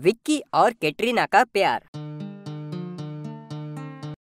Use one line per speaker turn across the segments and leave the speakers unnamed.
विक्की और कैटरीना का प्यार।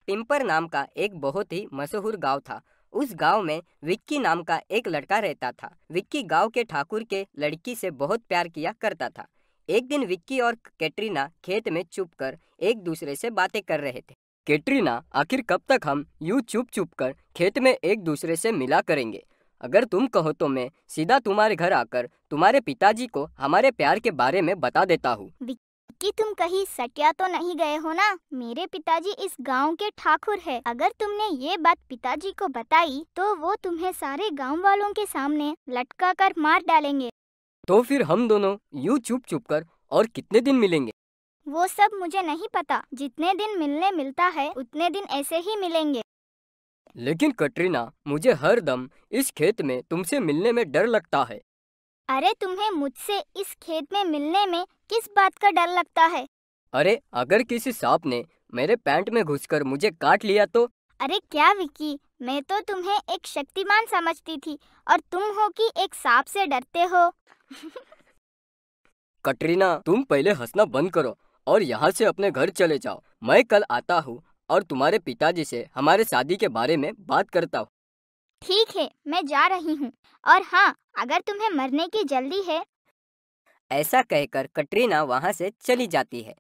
पिंपर नाम का एक बहुत ही मशहूर गांव था। उस गांव में विक्की नाम का एक लड़का रहता था। विक्की गांव के ठाकुर के लड़की से बहुत प्यार किया करता था। एक दिन विक्की और कैटरीना खेत में छुपकर एक दूसरे से बातें कर रहे थे। कैटरीना, आखिर कब तक हम यूं चुप चुप कर खेत में एक दूसरे से मिला करेंगे? अगर तुम कहो तो मैं सीधा तुम्हारे घर आकर तुम्हारे पिताजी को हमारे प्यार के बारे में बता देता हूँ।
विक्की, तुम कहीं सटिया तो नहीं गए हो ना? मेरे पिताजी इस गांव के ठाकुर है। अगर तुमने ये बात पिताजी को बताई तो वो तुम्हें सारे गांव वालों के सामने लटका कर मार डालेंगे।
तो फिर हम दोनों यूं चुप चुप कर और कितने दिन मिलेंगे?
वो सब मुझे नहीं पता। जितने दिन मिलने मिलता है उतने दिन ऐसे ही मिलेंगे।
लेकिन कैटरीना, मुझे हर दम इस खेत में तुमसे मिलने में डर लगता है।
अरे, तुम्हें मुझसे इस खेत में मिलने में किस बात का डर लगता है?
अरे, अगर किसी सांप ने मेरे पैंट में घुसकर मुझे काट लिया तो?
अरे क्या विक्की, मैं तो तुम्हें एक शक्तिमान समझती थी और तुम हो कि एक सांप से डरते हो।
कैटरीना, तुम पहले हंसना बंद करो और यहाँ से अपने घर चले जाओ। मैं कल आता हूँ और तुम्हारे पिताजी से हमारे शादी के बारे में बात करता हूँ।
ठीक है, मैं जा रही हूँ। और हाँ, अगर तुम्हें मरने की जल्दी है।
ऐसा कहकर कैटरीना वहाँ से चली जाती है।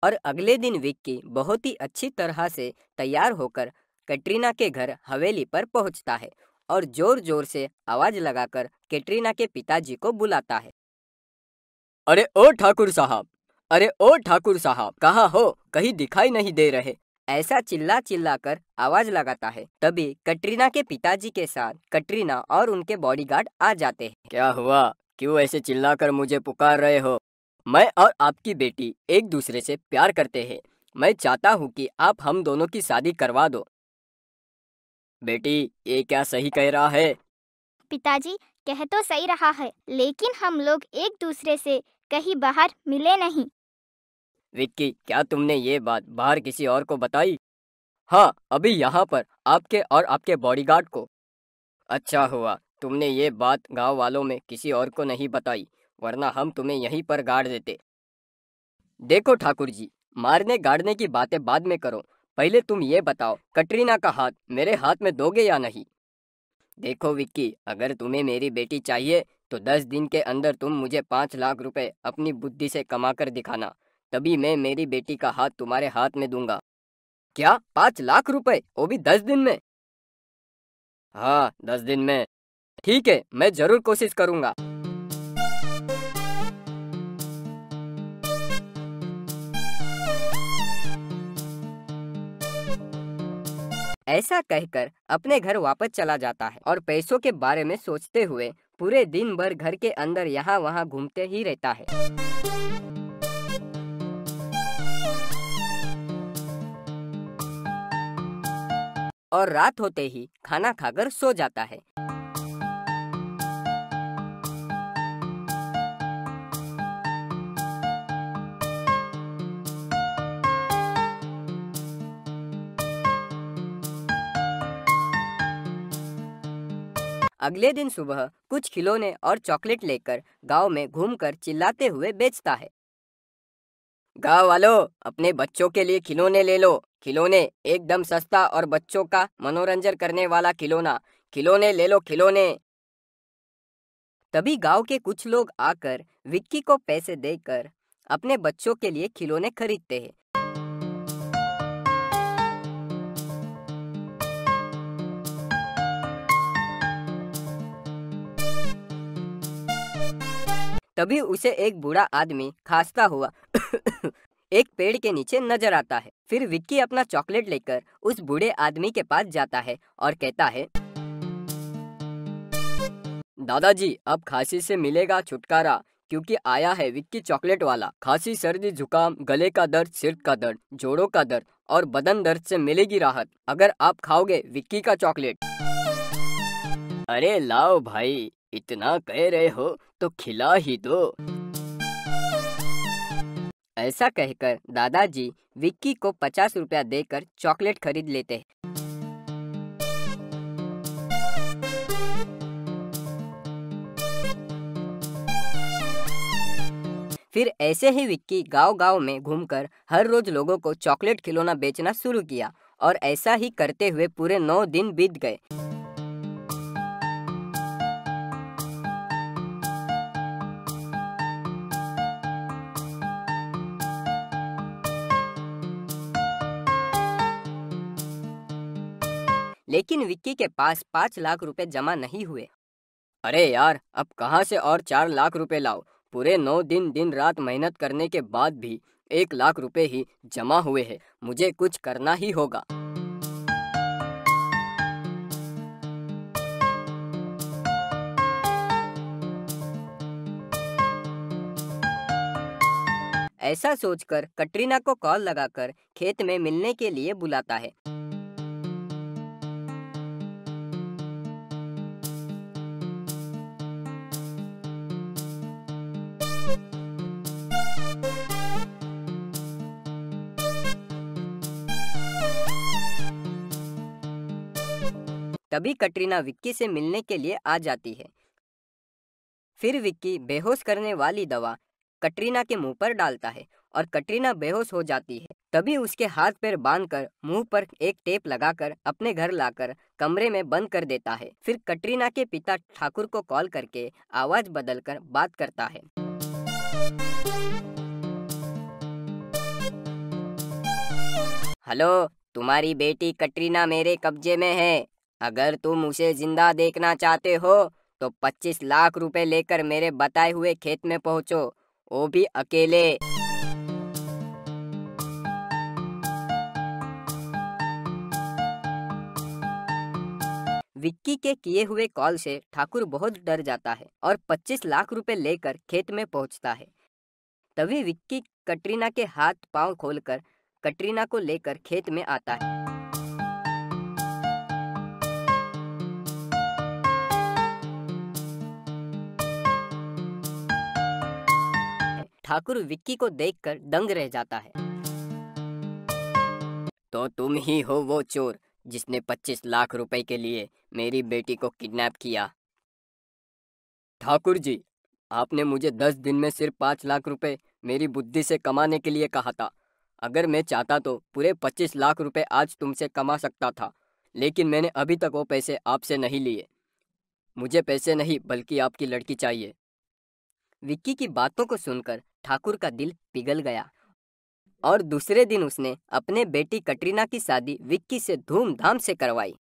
और अगले दिन विक्की बहुत ही अच्छी तरह से तैयार होकर कैटरीना के घर हवेली पर पहुंचता है और जोर जोर से आवाज लगाकर कैटरीना के पिताजी को बुलाता है। अरे ओ ठाकुर साहब, अरे ओ ठाकुर साहब, कहाँ हो? कहीं दिखाई नहीं दे रहे। ऐसा चिल्ला चिल्ला कर आवाज लगाता है। तभी कैटरीना के पिताजी के साथ कैटरीना और उनके बॉडीगार्ड आ जाते हैं। क्या हुआ? क्यों ऐसे चिल्लाकर मुझे पुकार रहे हो? मैं और आपकी बेटी एक दूसरे से प्यार करते हैं। मैं चाहता हूँ कि आप हम दोनों की शादी करवा दो। बेटी, ये क्या सही कह रहा है?
पिताजी, कह तो सही रहा है, लेकिन हम लोग एक दूसरे से कहीं बाहर मिले नहीं।
विक्की, क्या तुमने ये बात बाहर किसी और को बताई? हाँ, अभी यहाँ पर आपके और आपके बॉडीगार्ड को। अच्छा हुआ तुमने ये बात गांव वालों में किसी और को नहीं बताई, वरना हम तुम्हें यहीं पर गाड़ देते। देखो ठाकुर जी, मारने गाड़ने की बातें बाद में करो। पहले तुम ये बताओ, कैटरीना का हाथ मेरे हाथ में दोगे या नहीं? देखो विक्की, अगर तुम्हें मेरी बेटी चाहिए तो 10 दिन के अंदर तुम मुझे 5 लाख रुपए अपनी बुद्धि से कमा कर दिखाना, तभी मैं मेरी बेटी का हाथ तुम्हारे हाथ में दूंगा। क्या 5 लाख रुपए, वो भी 10 दिन में? हाँ, 10 दिन में। ठीक है, मैं जरूर कोशिश करूंगा। ऐसा कहकर अपने घर वापस चला जाता है और पैसों के बारे में सोचते हुए पूरे दिन भर घर के अंदर यहाँ वहाँ घूमते ही रहता है। और रात होते ही खाना खाकर सो जाता है। अगले दिन सुबह कुछ खिलौने और चॉकलेट लेकर गांव में घूमकर चिल्लाते हुए बेचता है। गांव वालों, अपने बच्चों के लिए खिलौने ले लो। खिलौने एकदम सस्ता और बच्चों का मनोरंजन करने वाला खिलौना। खिलौने ले लो, खिलौने। तभी गांव के कुछ लोग आकर विक्की को पैसे देकर अपने बच्चों के लिए खिलौने खरीदते हैं। तभी उसे एक बूढ़ा आदमी खांसता हुआ एक पेड़ के नीचे नजर आता है। फिर विक्की अपना चॉकलेट लेकर उस बूढ़े आदमी के पास जाता है और कहता है, दादाजी, अब खांसी से मिलेगा छुटकारा, क्योंकि आया है विक्की चॉकलेट वाला। खांसी, सर्दी, जुकाम, गले का दर्द, सिर का दर्द, जोड़ों का दर्द और बदन दर्द से मिलेगी राहत अगर आप खाओगे विक्की का चॉकलेट। अरे लाओ भाई, इतना कह रहे हो तो खिला ही दो। ऐसा कहकर दादाजी विक्की को 50 रुपया देकर चॉकलेट खरीद लेते हैं। फिर ऐसे ही विक्की गांव-गांव में घूमकर हर रोज लोगों को चॉकलेट खिलौना बेचना शुरू किया और ऐसा ही करते हुए पूरे 9 दिन बीत गए। लेकिन विक्की के पास 5 लाख रुपए जमा नहीं हुए। अरे यार, अब कहाँ से और 4 लाख रुपए लाओ? पूरे 9 दिन दिन रात मेहनत करने के बाद भी 1 लाख रुपए ही जमा हुए हैं। मुझे कुछ करना ही होगा। ऐसा सोचकर कटरीना को कॉल लगाकर खेत में मिलने के लिए बुलाता है। तभी कटरीना विक्की से मिलने के लिए आ जाती है। फिर विक्की बेहोश करने वाली दवा कटरीना के मुंह पर डालता है और कटरीना बेहोश हो जाती है। तभी उसके हाथ पैर बांधकर मुंह पर एक टेप लगाकर अपने घर लाकर कमरे में बंद कर देता है। फिर कटरीना के पिता ठाकुर को कॉल करके आवाज बदलकर बात करता है। हेलो, तुम्हारी बेटी कटरीना मेरे कब्जे में है। अगर तुम उसे जिंदा देखना चाहते हो तो 25 लाख रुपए लेकर मेरे बताए हुए खेत में पहुंचो, वो भी अकेले। विक्की के किए हुए कॉल से ठाकुर बहुत डर जाता है और 25 लाख रुपए लेकर खेत में पहुंचता है। तभी विक्की कटरीना के हाथ पांव खोलकर कटरीना को लेकर खेत में आता है। ठाकुर विक्की को देखकर दंग रह जाता है। तो तुम ही हो वो चोर जिसने 25 लाख रुपए के लिए मेरी बेटी को किडनैप किया। ठाकुर जी, आपने मुझे 10 दिन में सिर्फ 5 लाख रुपए मेरी बुद्धि से कमाने के लिए कहा था। अगर मैं चाहता तो पूरे 25 लाख रुपए आज तुमसे कमा सकता था, लेकिन मैंने अभी तक वो पैसे आपसे नहीं लिए। मुझे पैसे नहीं बल्कि आपकी लड़की चाहिए। विक्की की बातों को सुनकर ठाकुर का दिल पिघल गया और दूसरे दिन उसने अपने बेटी कटरीना की शादी विक्की से धूमधाम से करवाई।